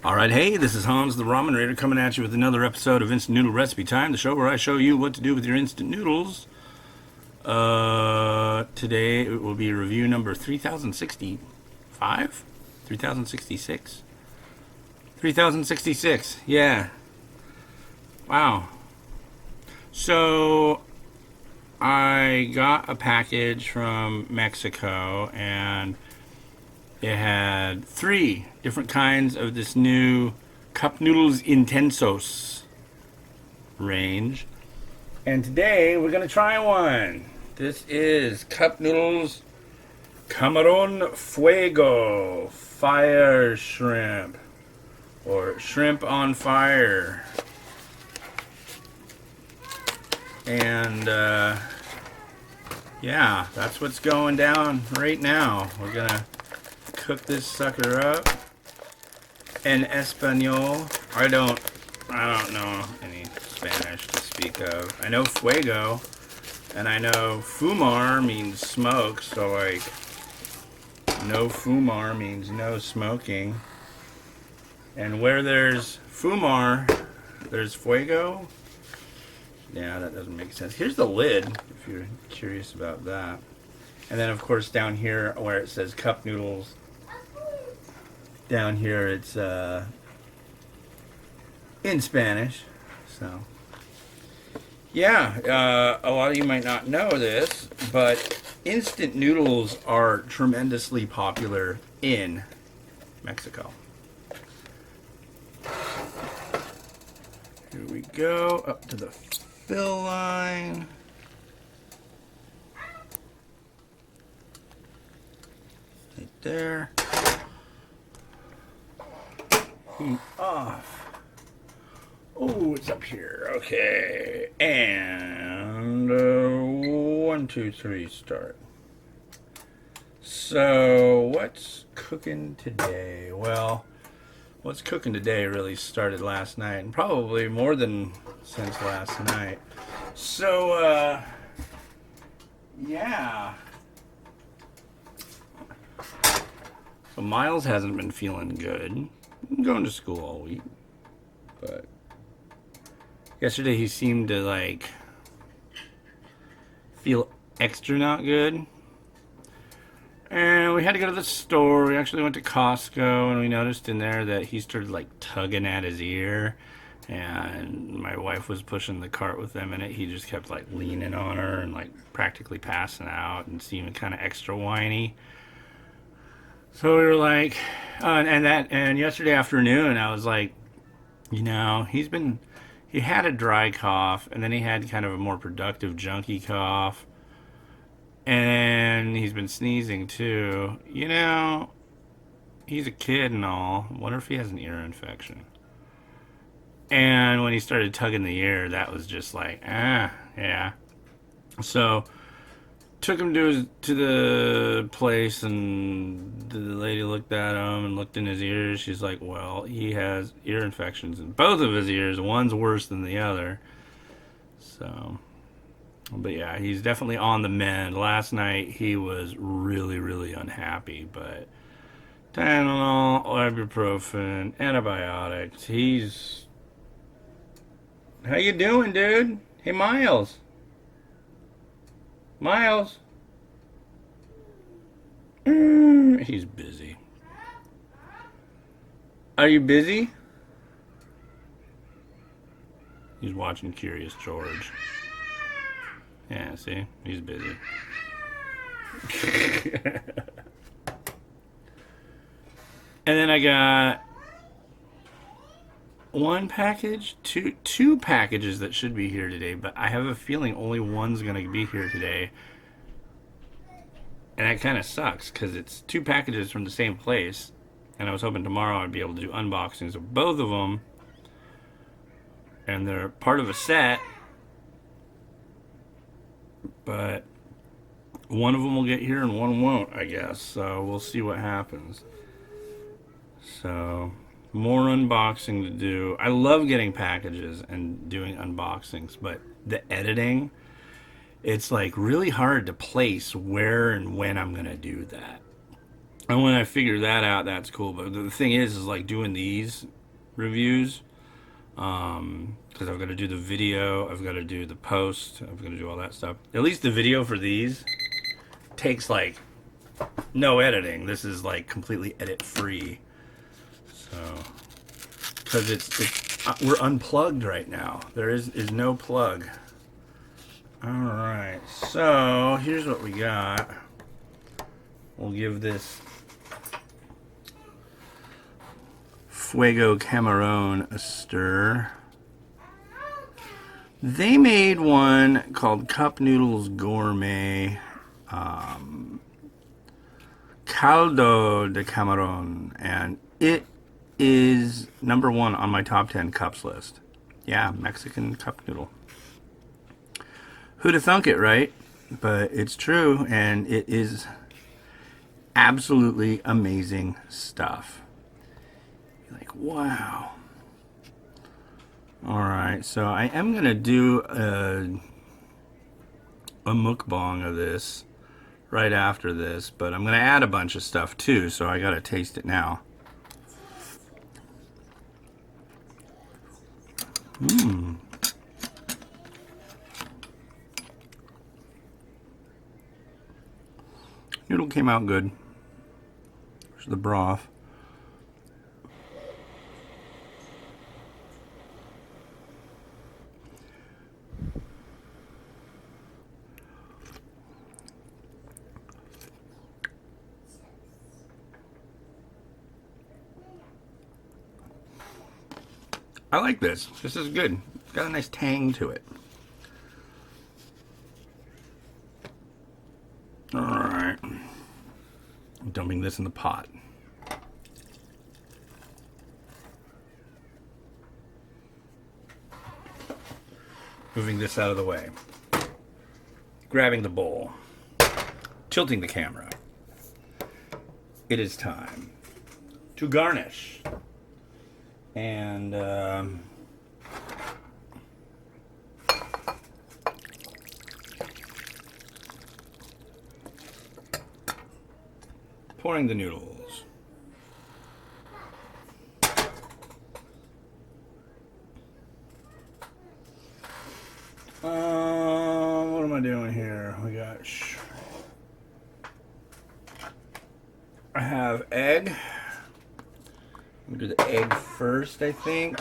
Alright, hey, this is Hans the Ramen Rater coming at you with another episode of Instant Noodle Recipe Time, the show where I show you what to do with your instant noodles. Today it will be review number 3065? 3066? 3066, yeah. Wow. So, I got a package from Mexico and it had three different kinds of this new Cup Noodles Intensos range. And today we're going to try one. This is Cup Noodles Camarón Fuego Fire Shrimp. Or Shrimp on Fire. And, yeah, that's what's going down right now. We're going to cook this sucker up in Espanol. I don't know any Spanish to speak of. I know fuego, and I know fumar means smoke, so like no fumar means no smoking. And where there's fumar, there's fuego. Yeah, that doesn't make sense. Here's the lid, if you're curious about that. And then, of course, down here where it says cup noodles, down here it's in Spanish. So, yeah, a lot of you might not know this, but instant noodles are tremendously popular in Mexico. Here we go, up to the fill line. Right there. Heat off. Oh, it's up here. Okay. And 1, 2, 3, start. So, what's cooking today? Well, what's cooking today really started last night, and probably more than since last night. So, yeah. So Miles hasn't been feeling good. I'm going to school all week, but yesterday he seemed to like feel extra not good. And we had to go to the store. We actually went to Costco, and we noticed in there that he started like tugging at his ear. And my wife was pushing the cart with him in it. He just kept like leaning on her and like practically passing out and seeming kind of extra whiny. So we were like, and yesterday afternoon I was like, he had a dry cough, and then he had kind of a more productive junky cough. And he's been sneezing too. He's a kid and all. I wonder if he has an ear infection. And when he started tugging the ear, that was just like, yeah. So took him to the place, and the lady looked at him and looked in his ears. She's like, well, he has ear infections in both of his ears. One's worse than the other. So, but yeah, he's definitely on the mend. Last night he was really, really unhappy, but Tylenol, ibuprofen, antibiotics. How you doing, dude? Hey, Miles. Miles. He's busy. Are you busy? He's watching Curious George. Yeah, see? He's busy. And then I got two packages that should be here today, but I have a feeling only one's going to be here today. And that kind of sucks because it's two packages from the same place. And I was hoping tomorrow I'd be able to do unboxings of both of them. And they're part of a set. But one of them will get here and one won't, I guess. So we'll see what happens. So, more unboxing to do. I love getting packages and doing unboxings, but the editing, it's like really hard to place where and when I'm going to do that. And when I figure that out, that's cool. But the thing is like doing these reviews, because I've got to do the video, I've got to do the post, I've got to do all that stuff. At least the video for these takes like no editing. This is like completely edit free. So, because it's we're unplugged right now. There is no plug. All right. So here's what we got. We'll give this Fuego Camarón a stir. They made one called Cup Noodles Gourmet Caldo de Camarón, and it is #1 on my top 10 cups list. Yeah, Mexican cup noodle. Who'd have thunk it, right? But it's true, and it is absolutely amazing stuff. You're like, wow. Alright, so I am going to do a mukbang of this right after this, but I'm going to add a bunch of stuff too, so I got to taste it now. Noodle came out good. There's the broth. I like this. This is good. It's got a nice tang to it. Alright. I'm dumping this in the pot. Moving this out of the way. Grabbing the bowl. Tilting the camera. It is time to garnish. And pouring the noodles. What am I doing here? We got I have egg. We'll do the egg first, I think.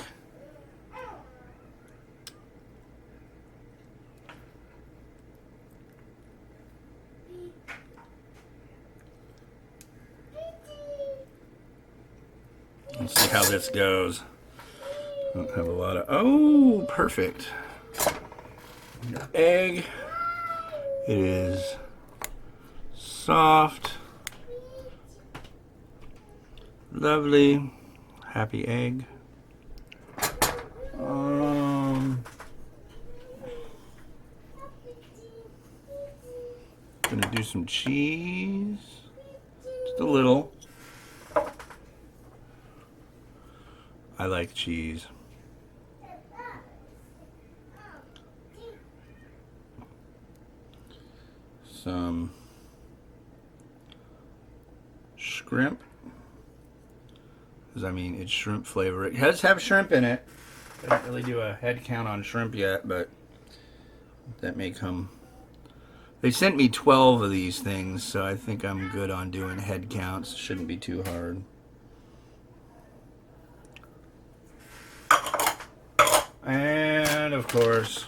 Let's see how this goes. I don't have a lot of... Oh, perfect. Your egg. It is soft. Lovely. Happy egg. Gonna do some cheese. Just a little. I like cheese. Some shrimp. I mean, it's shrimp flavor. It does have shrimp in it. I don't really do a head count on shrimp yet, but that may come. They sent me 12 of these things, so I think I'm good on doing head counts. Shouldn't be too hard. And, of course,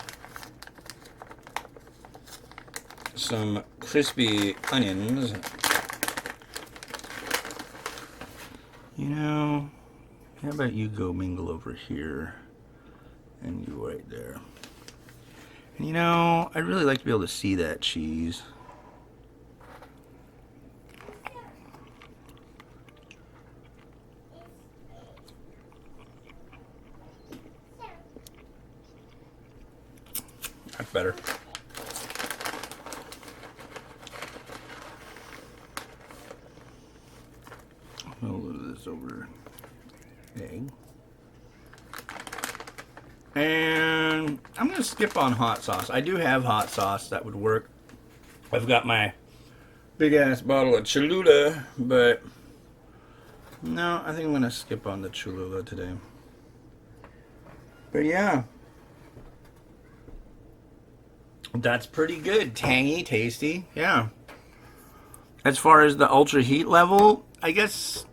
some crispy onions. You know, how about you go mingle over here and you right there. And you know, I'd really like to be able to see that cheese. That's better. A little of this over egg. And I'm going to skip on hot sauce. I do have hot sauce that would work. I've got my big ass bottle of Cholula, but No, I think I'm gonna skip on the Cholula today. But yeah, that's pretty good. Tangy, tasty. Yeah. As far as the ultra heat level, I guess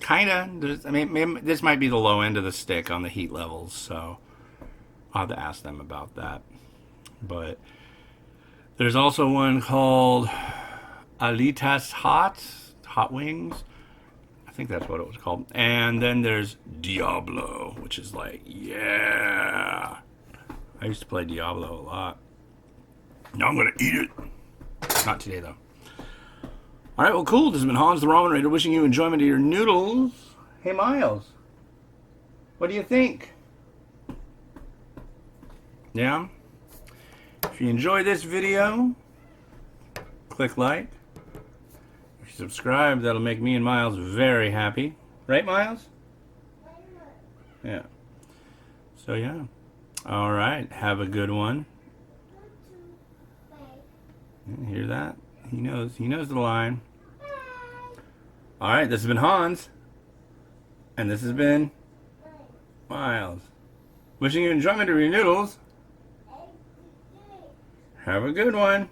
kind of. I mean, maybe this might be the low end of the stick on the heat levels, so I'll have to ask them about that. But there's also one called Alitas Hot Wings. I think that's what it was called. And then there's Diablo, which is like, yeah. I used to play Diablo a lot. Now I'm going to eat it. Not today, though. All right, well, cool. This has been Hans the Ramen Rater wishing you enjoyment of your noodles. Hey, Miles. What do you think? Yeah? If you enjoyed this video, click like. If you subscribe, that'll make me and Miles very happy. Right, Miles? Yeah. So, yeah. All right. Have a good one. Hear that? He knows the line. All right. This has been Hans. And this has been Miles. Wishing you enjoyment of your noodles. Have a good one.